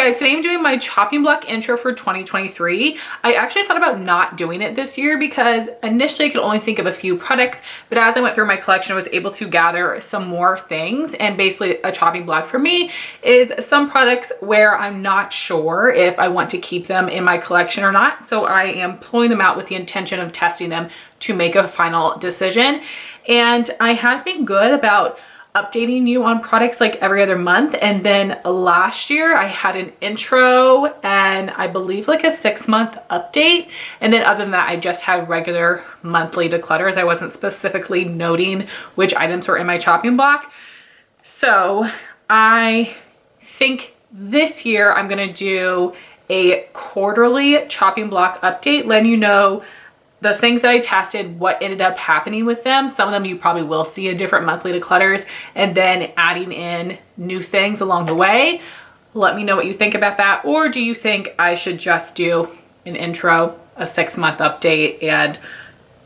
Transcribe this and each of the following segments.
guys, today I'm doing my chopping block intro for 2023. I actually thought about not doing it this year because initially I could only think of a few products, but as I went through my collection, I was able to gather some more things. And basically a chopping block for me is some products where I'm not sure if I want to keep them in my collection or not. So I am pulling them out with the intention of testing them to make a final decision. And I have been good about updating you on products like every other month. And then last year I had an intro and I believe like a 6-month update. And then other than that, I just had regular monthly declutters. I wasn't specifically noting which items were in my chopping block. So I think this year I'm gonna do a quarterly chopping block update, letting you know the things that I tested, what ended up happening with them. Some of them you probably will see in different monthly declutters, and then adding in new things along the way. Let me know what you think about that. Or do you think I should just do an intro, a 6-month update, and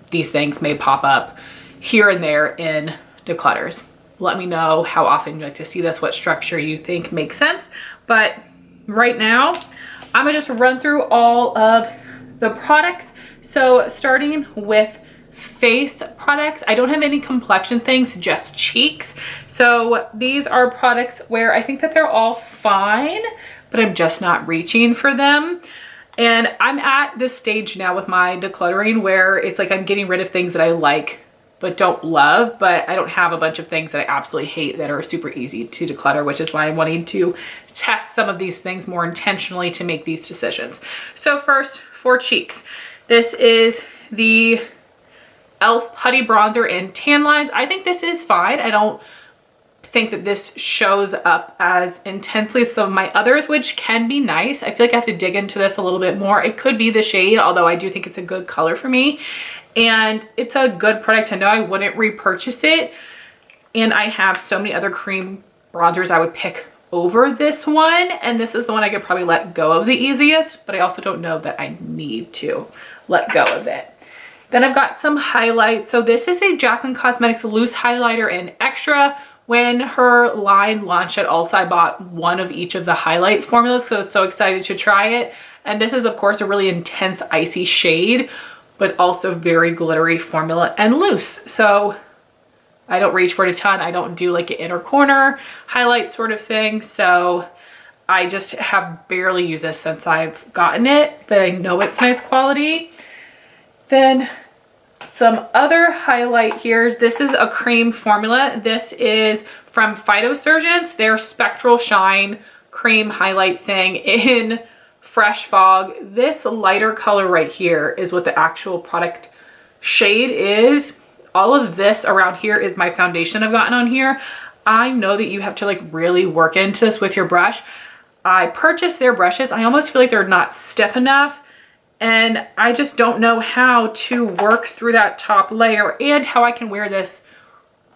these things may pop up here and there in declutters? Let me know how often you like to see this, what structure you think makes sense. But right now, I'm gonna just run through all of the products. So starting with face products, I don't have any complexion things, just cheeks. So these are products where I think that they're all fine, but I'm just not reaching for them. And I'm at this stage now with my decluttering where it's like I'm getting rid of things that I like but don't love, but I don't have a bunch of things that I absolutely hate that are super easy to declutter, which is why I'm wanting to test some of these things more intentionally to make these decisions. So first, for cheeks. This is the e.l.f. Putty Bronzer in Tan Lines. I think this is fine. I don't think that this shows up as intensely as some of my others, which can be nice. I feel like I have to dig into this a little bit more. It could be the shade, although I do think it's a good color for me. And it's a good product. I know I wouldn't repurchase it. And I have so many other cream bronzers I would pick over this one, and this is the one I could probably let go of the easiest, but I also don't know that I need to let go of it. Then I've got some highlights. So this is a Jaclyn Cosmetics loose highlighter in Extra. When her line launched at Ulta, I bought one of each of the highlight formulas, so I was so excited to try it. And this is of course a really intense icy shade, but also very glittery formula and loose. So I don't reach for it a ton. I don't do like an inner corner highlight sort of thing. So I just have barely used this since I've gotten it, but I know it's nice quality. Then some other highlight here. This is a cream formula. This is from Phytosurgeons, their Spectral Shine cream highlight thing in Fresh Fog. This lighter color right here is what the actual product shade is. All of this around here is my foundation I've gotten on here. I know that you have to like really work into this with your brush. I purchased their brushes. I almost feel like they're not stiff enough, and I just don't know how to work through that top layer and how I can wear this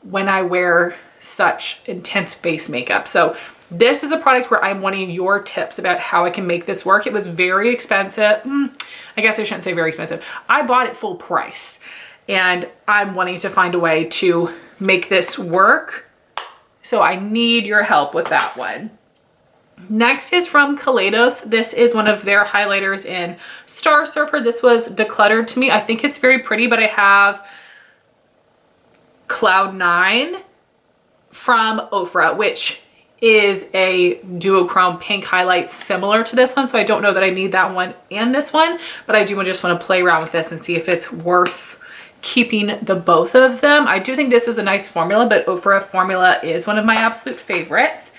when I wear such intense base makeup. So this is a product where I'm wanting your tips about how I can make this work. It was very expensive. I guess I shouldn't say very expensive. I bought it full price. And I'm wanting to find a way to make this work. So I need your help with that one. Next is from Kaleidos. This is one of their highlighters in Star Surfer. This was decluttered to me. I think it's very pretty, but I have Cloud 9 from Athr, which is a duochrome pink highlight similar to this one. So I don't know that I need that one and this one, but I do just want to play around with this and see if it's worth keeping the both of them. I do think this is a nice formula, but Athr formula is one of my absolute favorites.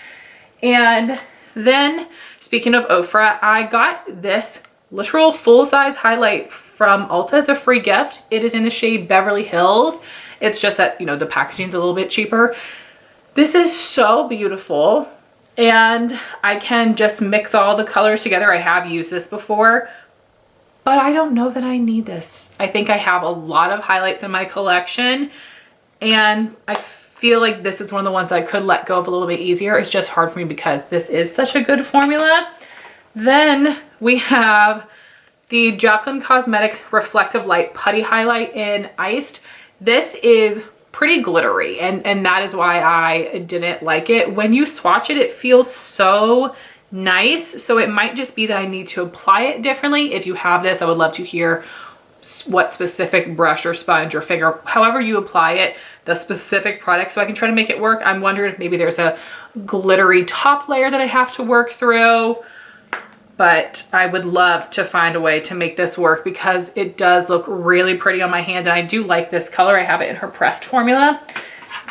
And then speaking of Athr, I got this literal full-size highlight from Ulta as a free gift. It is in the shade Beverly Hills. It's just that, you know, the packaging's a little bit cheaper. This is so beautiful, and I can just mix all the colors together. I have used this before, but I don't know that I need this. I think I have a lot of highlights in my collection, and I feel like this is one of the ones I could let go of a little bit easier. It's just hard for me because this is such a good formula. Then we have the Jaclyn Cosmetics Reflective Light Putty Highlight in Iced. This is pretty glittery, and that is why I didn't like it. When you swatch it, it feels so nice. So it might just be that I need to apply it differently. If you have this, I would love to hear what specific brush or sponge or finger, however you apply it, the specific product, so I can try to make it work. I'm wondering if maybe there's a glittery top layer that I have to work through, but I would love to find a way to make this work because it does look really pretty on my hand, and I do like this color. I have it in her pressed formula.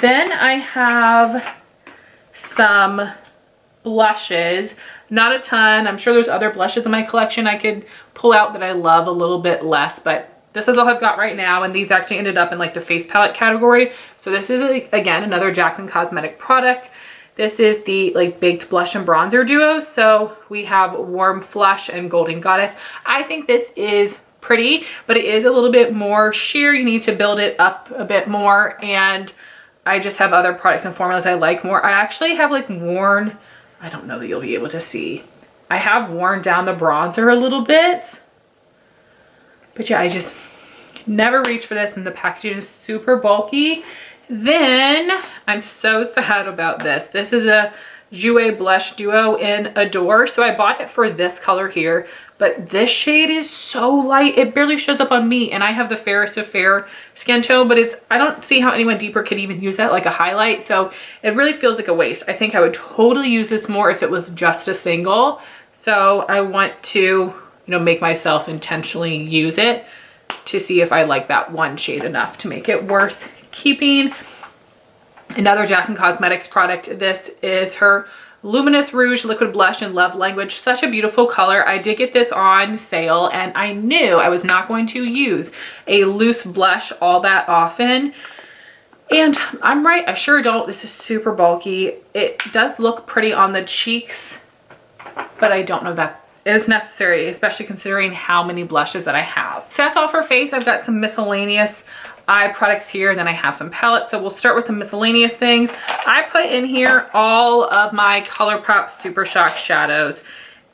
Then I have some blushes, not a ton. I'm sure there's other blushes in my collection I could pull out that I love a little bit less, but this is all I've got right now, and these actually ended up in like the face palette category. So this is again another Jaclyn Cosmetic product. This is the like baked blush and bronzer duo. So we have Warm Flush and Golden Goddess. I think this is pretty, but it is a little bit more sheer. You need to build it up a bit more, and I just have other products and formulas I like more. I actually have like worn, I don't know that you'll be able to see, I have worn down the bronzer a little bit, but yeah, I just never reach for this, and the packaging is super bulky. Then I'm so sad about this. This is a Jouer blush duo in Adore. So I bought it for this color here, but this shade is so light, it barely shows up on me, and I have the fairest of fair skin tone, but I don't see how anyone deeper could even use that like a highlight. So it really feels like a waste. I think I would totally use this more if it was just a single. So I want to, you know, make myself intentionally use it to see if I like that one shade enough to make it worth keeping. Another Jaclyn Cosmetics product. This is her Luminous Rouge Liquid Blush in Love Language. Such a beautiful color. I did get this on sale, and I knew I was not going to use a loose blush all that often. And I'm right, I sure don't. This is super bulky. It does look pretty on the cheeks, but I don't know that it is necessary, especially considering how many blushes that I have. So that's all for face. I've got some miscellaneous eye products here, and then I have some palettes. So we'll start with the miscellaneous things. I put in here all of my ColourPop Super Shock shadows,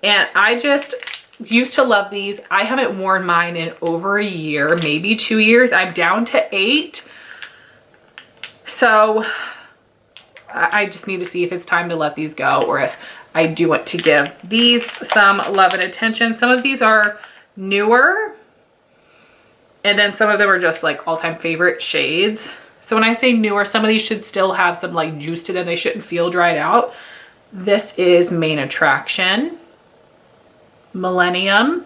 and I just used to love these. I haven't worn mine in over a year, maybe 2 years. I'm down to 8. So I just need to see if it's time to let these go, or if I do want to give these some love and attention. Some of these are newer, and then some of them are just like all-time favorite shades. So when I say newer, some of these should still have some like juice to them. They shouldn't feel dried out. This is Main Attraction, Millennium,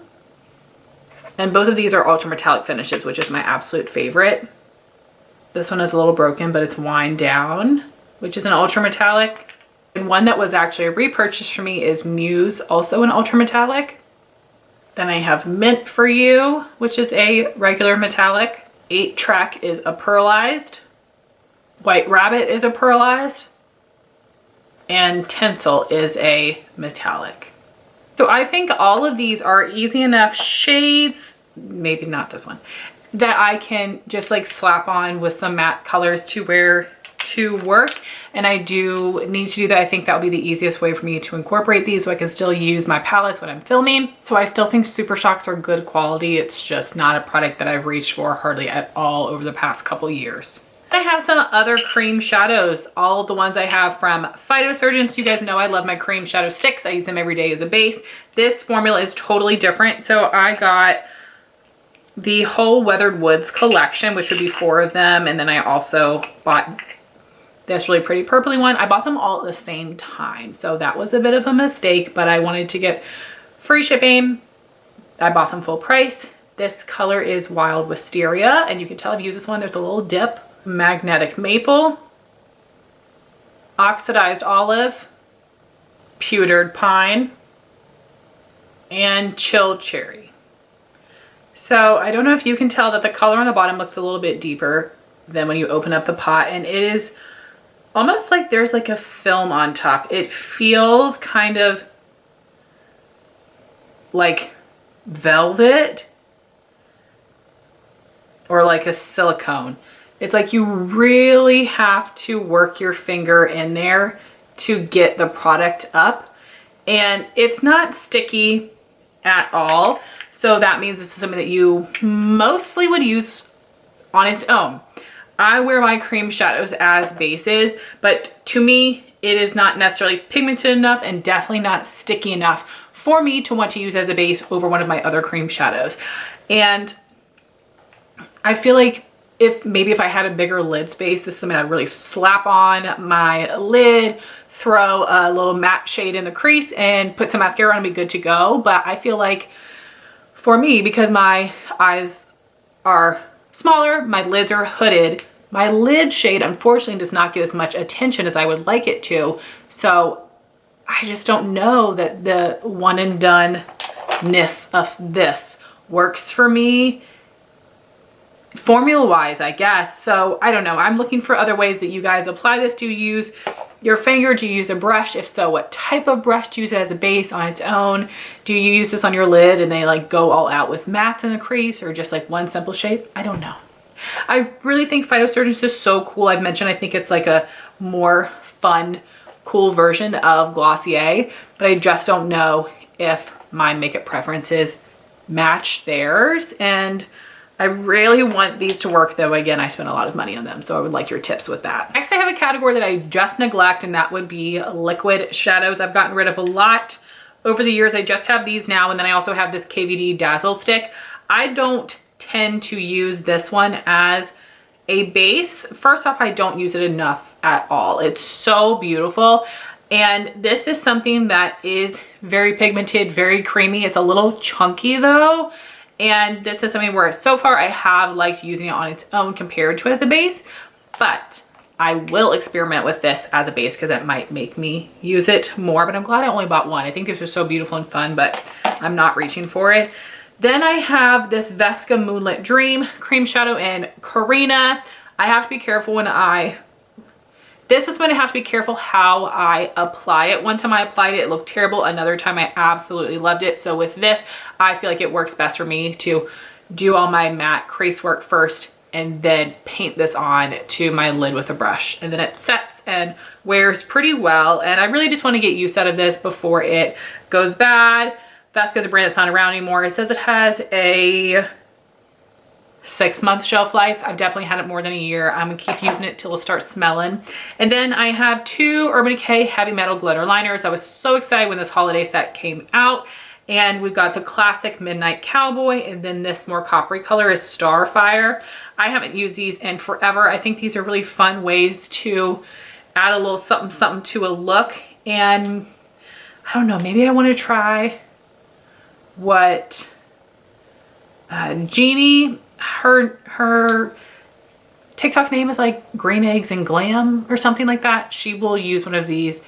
and both of these are ultra metallic finishes, which is my absolute favorite. This one is a little broken, but it's Wind Down, which is an ultra metallic. And one that was actually a repurchase for me is Muse, also an ultra metallic. Then I have Mint for You, which is a regular metallic. 8 Track is a pearlized. White Rabbit is a pearlized. And Tinsel is a metallic. So I think all of these are easy enough shades, maybe not this one, that I can just like slap on with some matte colors to wear to work. And I do need to do that. I think that would be the easiest way for me to incorporate these so I can still use my palettes when I'm filming. So I still think Super Shocks are good quality. It's just not a product that I've reached for hardly at all over the past couple years. I have some other cream shadows, all of the ones I have from Phytosurgeon. You guys know I love my cream shadow sticks. I use them every day as a base. This formula is totally different. So I got the whole Weathered Woods collection, which would be 4 of them. And then I also bought this really pretty purpley one. I bought them all at the same time, so that was a bit of a mistake, but I wanted to get free shipping. I bought them full price. This color is Wild Wisteria, and you can tell I've used this one. There's a little dip. Magnetic Maple, Oxidized Olive, Pewtered Pine, and Chilled Cherry. So I don't know if you can tell that the color on the bottom looks a little bit deeper than when you open up the pot, and it is almost like there's like a film on top. It feels kind of like velvet or like a silicone. It's like you really have to work your finger in there to get the product up, and it's not sticky at all. So that means this is something that you mostly would use on its own. I wear my cream shadows as bases, but to me, it is not necessarily pigmented enough and definitely not sticky enough for me to want to use as a base over one of my other cream shadows. And I feel like maybe if I had a bigger lid space, this is something I'd really slap on my lid, throw a little matte shade in the crease and put some mascara on and be good to go. But I feel like for me, because my eyes are smaller, my lids are hooded, my lid shade unfortunately does not get as much attention as I would like it to. So I just don't know that the one and done-ness of this works for me formula wise, I guess. So I don't know. I'm looking for other ways that you guys apply this. Do you use your finger? Do you use a brush? If so, what type of brush? Do you use it as a base on its own? Do you use this on your lid and they like go all out with mattes in the crease, or just like one simple shape? I don't know. I really think Phytosurgeons is so cool. I've mentioned I think it's like a more fun, cool version of Glossier, but I just don't know if my makeup preferences match theirs. And I really want these to work, though. Again, I spent a lot of money on them, so I would like your tips with that. Next, I have a category that I just neglect, and that would be liquid shadows. I've gotten rid of a lot over the years. I just have these now, and then I also have this KVD Dazzle Stick. I don't tend to use this one as a base. First off, I don't use it enough at all. It's so beautiful. And this is something that is very pigmented, very creamy. It's a little chunky though. And this is something where so far I have liked using it on its own compared to as a base, but I will experiment with this as a base because it might make me use it more, but I'm glad I only bought one. I think this was so beautiful and fun, but I'm not reaching for it. Then I have this Vesca Moonlit Dream cream shadow in Karina. I have to be careful when this is when I have to be careful how I apply it. One time I applied it, it looked terrible. Another time I absolutely loved it. So with this, I feel like it works best for me to do all my matte crease work first and then paint this on to my lid with a brush. And then it sets and wears pretty well. And I really just want to get use out of this before it goes bad. Vesca's a brand that's not around anymore. It says it has a 6-month shelf life. I've definitely had it more than a year. I'm gonna keep using it till it starts smelling. And then I have 2 Urban Decay Heavy Metal Glitter Liners. I was so excited when this holiday set came out. And we've got the classic Midnight Cowboy, and then this more coppery color is Starfire. I haven't used these in forever. I think these are really fun ways to add a little something something to a look. And I don't know, maybe I want to try what Jeannie, her TikTok name is like Green Eggs and Glam or something like that. She will use one of these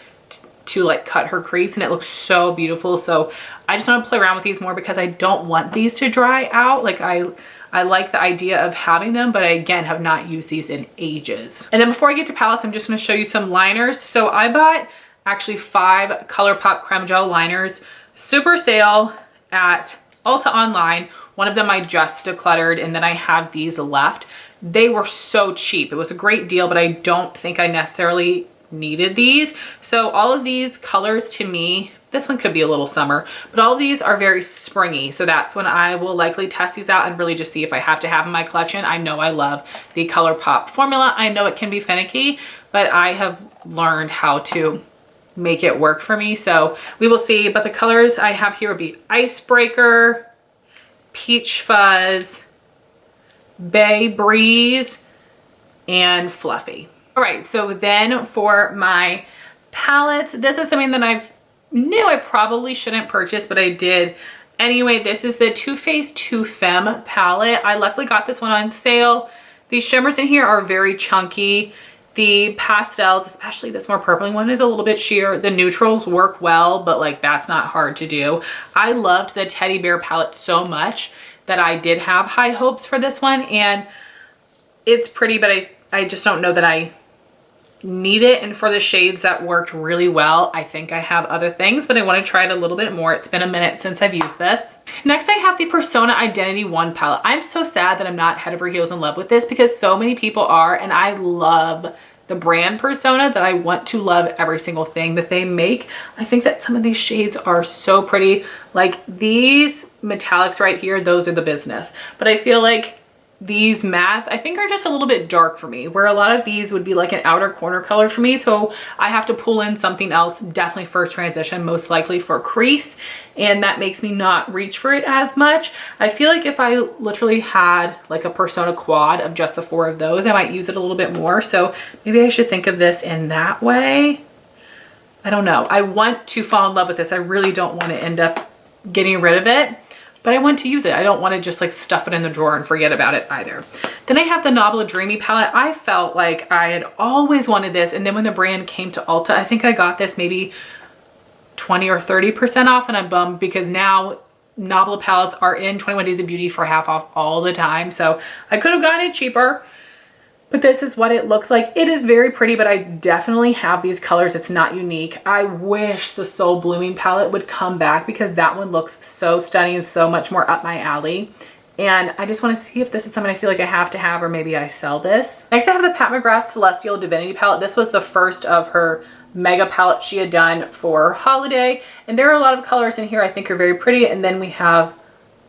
to like cut her crease, and it looks so beautiful. So I just want to play around with these more because I don't want these to dry out. Like I like the idea of having them, but I again have not used these in ages. And then before I get to palettes, I'm just going to show you some liners. So I bought actually 5 ColourPop Creme Gel liners, super sale at Ulta online. One of them I just decluttered, and then I have these left. They were so cheap. It was a great deal, but I don't think I necessarily needed these. So all of these colors to me, this one could be a little summer, but all of these are very springy. So that's when I will likely test these out and really just see if I have to have in my collection. I know I love the ColourPop formula. I know it can be finicky, but I have learned how to make it work for me. So we will see. But the colors I have here would be Icebreaker, Peach Fuzz, Bay Breeze, and Fluffy. All right, so then for my palettes, this is something that I knew I probably shouldn't purchase, but I did anyway. This is the Too Faced Too Femme palette. I luckily got this one on sale. These shimmers in here are very chunky. The pastels, especially this more purpley one, is a little bit sheer. The neutrals work well, but like that's not hard to do. I loved the Teddy Bear palette so much that I did have high hopes for this one, and it's pretty, but I just don't know that I need it. And for the shades that worked really well, I think I have other things, but I want to try it a little bit more. It's been a minute since I've used this. Next, I have the Persona Identity 1 palette. I'm so sad that I'm not head over heels in love with this because so many people are, and I love the brand Persona that I want to love every single thing that they make. I think that some of these shades are so pretty. Like these metallics right here, those are the business. But I feel like these mattes I think are just a little bit dark for me, where a lot of these would be like an outer corner color for me. So I have to pull in something else, definitely for transition, most likely for crease. And that makes me not reach for it as much. I feel like if I literally had like a Persona quad of just the 4 of those, I might use it a little bit more. So maybe I should think of this in that way. I don't know. I want to fall in love with this. I really don't want to end up getting rid of it, but I want to use it. I don't want to just like stuff it in the drawer and forget about it either. Then I have the Nobla Dreamy palette. I felt like I had always wanted this. And then when the brand came to Ulta, I think I got this maybe 20 or 30% off, and I'm bummed because now Nobla palettes are in 21 Days of Beauty for half off all the time. So I could have gotten it cheaper, but this is what it looks like. It is very pretty, but I definitely have these colors. It's not unique. I wish the Soul Blooming palette would come back because that one looks so stunning and so much more up my alley. And I just want to see if this is something I feel like I have to have, or maybe I sell this. Next, I have the Pat McGrath Celestial Divinity palette. This was the first of her mega palette she had done for holiday. And there are a lot of colors in here I think are very pretty. And then we have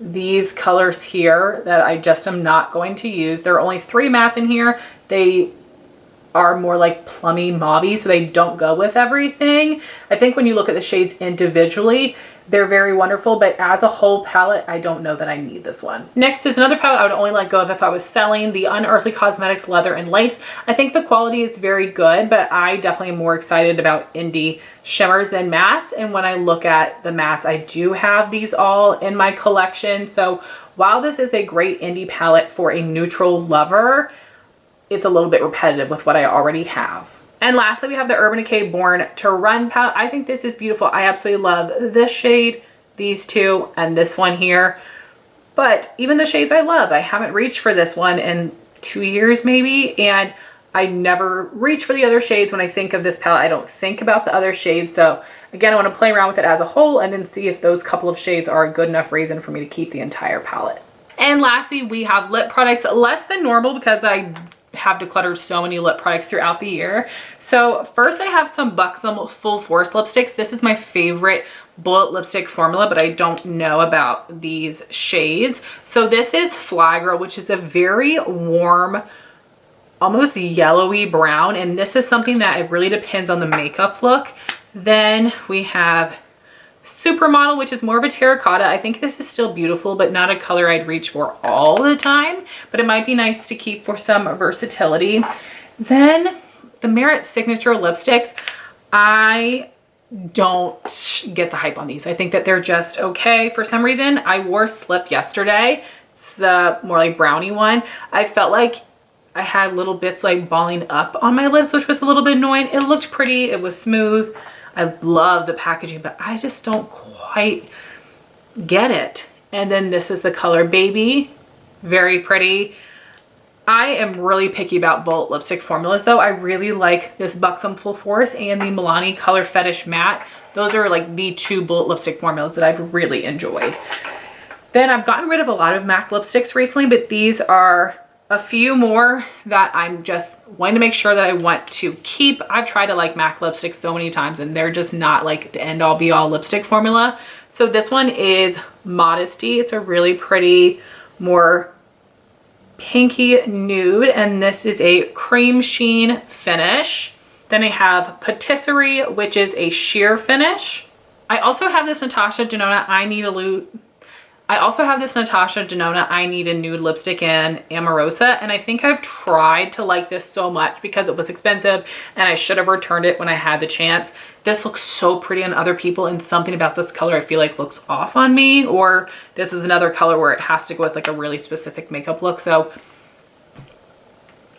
these colors here that I just am not going to use. There are only 3 mattes in here. They are more like plummy mauvey, so they don't go with everything. I think when you look at the shades individually, they're very wonderful, but as a whole palette, I don't know that I need this one. Next is another palette I would only let go of if I was selling, the Unearthly Cosmetics Leather and Lace. I think the quality is very good, but I definitely am more excited about indie shimmers than mattes. And when I look at the mattes, I do have these all in my collection. So while this is a great indie palette for a neutral lover, it's a little bit repetitive with what I already have. And lastly, we have the Urban Decay Born to Run palette. I think this is beautiful. I absolutely love this shade, these two, and this one here. But even the shades I love, I haven't reached for this one in 2 years maybe, and I never reach for the other shades. When I think of this palette, I don't think about the other shades. So again, I want to play around with it as a whole and then see if those couple of shades are a good enough reason for me to keep the entire palette. And lastly, we have lip products, less than normal because I have decluttered so many lip products throughout the year. So first I have some Buxom Full Force lipsticks. This is my favorite bullet lipstick formula, but I don't know about these shades. So this is Fly Girl, which is a very warm, almost yellowy brown. And this is something that it really depends on the makeup look. Then we have Supermodel, which is more of a terracotta. I think this is still beautiful, but not a color I'd reach for all the time, but it might be nice to keep for some versatility. Then the Merit Signature lipsticks, I don't get the hype on these. I think that they're just okay. For some reason, I wore Slip yesterday. It's the more like brownie one. I felt like I had little bits like balling up on my lips, which was a little bit annoying. It looked pretty. It was smooth. I love the packaging, but I just don't quite get it. And then this is the color Baby. Very pretty. I am really picky about bullet lipstick formulas though. I really like this Buxom Full Force and the Milani Color Fetish Matte. Those are like the 2 bullet lipstick formulas that I've really enjoyed. Then I've gotten rid of a lot of MAC lipsticks recently, but these are a few more that I'm just wanting to make sure that I want to keep. I've tried to like MAC lipsticks so many times and they're just not like the end all be all lipstick formula. So this one is Modesty. It's a really pretty, more pinky nude, and this is a cream sheen finish. Then I have Patisserie, which is a sheer finish. I also have this Natasha Denona I Need a Nude lipstick in Amorosa, and I think I've tried to like this so much because it was expensive and I should have returned it when I had the chance. This looks so pretty on other people, and something about this color I feel like looks off on me, or this is another color where it has to go with like a really specific makeup look. So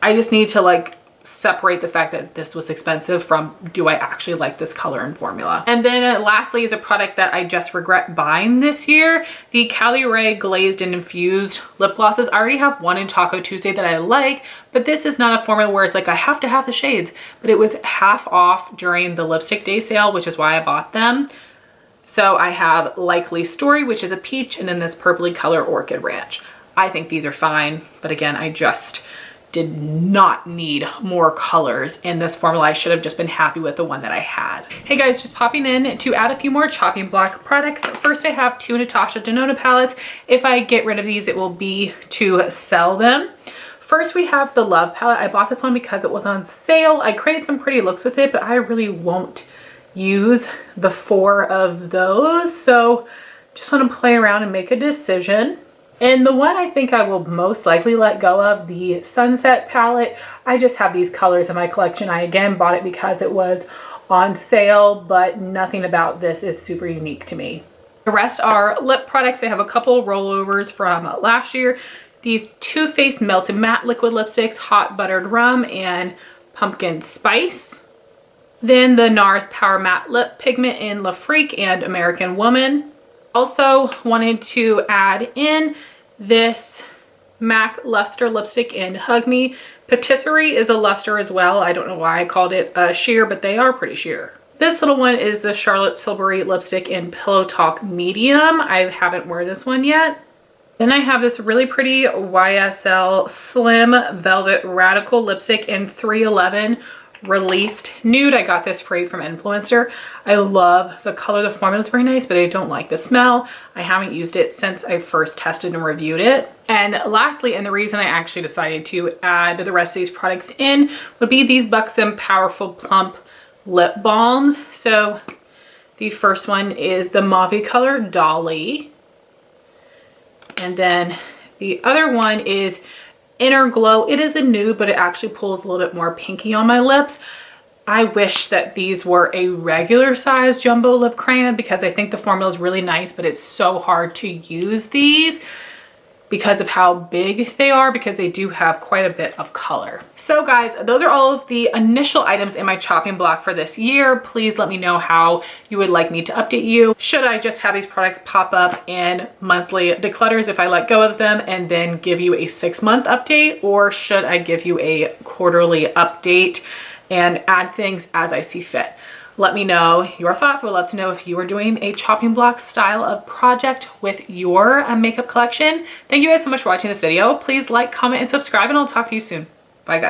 I just need to like separate the fact that this was expensive from, do I actually like this color and formula? And then lastly is a product that I just regret buying this year, the Cali Ray Glazed and Infused lip glosses. I already have one in Taco Tuesday that I like, but this is not a formula where it's like I have to have the shades, but it was half off during the lipstick day sale, which is why I bought them. So I have Likely Story, which is a peach, and then this purpley color Orchid Ranch. I think these are fine, but again, I just did not need more colors in this formula. I should have just been happy with the one that I had. Hey guys, just popping in to add a few more chopping block products. First, I have 2 Natasha Denona palettes. If I get rid of these, it will be to sell them. First, we have the Love palette. I bought this one because it was on sale. I created some pretty looks with it, but I really won't use the 4 of those. So just want to play around and make a decision. And the one I think I will most likely let go of, the Sunset palette. I just have these colors in my collection. I again bought it because it was on sale, but nothing about this is super unique to me. The rest are lip products. I have a couple rollovers from last year. These Too Faced Melted Matte Liquid Lipsticks, Hot Buttered Rum and Pumpkin Spice. Then the NARS Power Matte Lip Pigment in La Freak and American Woman. Also wanted to add in this MAC Luster lipstick in Hug Me. Patisserie is a luster as well. I don't know why I called it sheer, but they are pretty sheer. This little one is the Charlotte Tilbury lipstick in Pillow Talk Medium. I haven't worn this one yet. Then I have this really pretty YSL Slim Velvet Radical lipstick in 311 Released Nude. I got this free from Influencer. I love the color. The formula is very nice, but I don't like the smell. I haven't used it since I first tested and reviewed it. And lastly, and the reason I actually decided to add the rest of these products in would be these Buxom Powerful Plump Lip Balms. So the first one is the Mauve color Dolly. And then the other one is Inner Glow. It is a nude, but it actually pulls a little bit more pinky on my lips. I wish that these were a regular size jumbo lip crayon because I think the formula is really nice, but it's so hard to use these because of how big they are, because they do have quite a bit of color. So guys, those are all of the initial items in my chopping block for this year. Please let me know how you would like me to update you. Should I just have these products pop up in monthly declutters if I let go of them and then give you a 6-month update, or should I give you a quarterly update and add things as I see fit? Let me know your thoughts. I would love to know if you are doing a chopping block style of project with your makeup collection. Thank you guys so much for watching this video. Please like, comment, and subscribe, and I'll talk to you soon. Bye guys.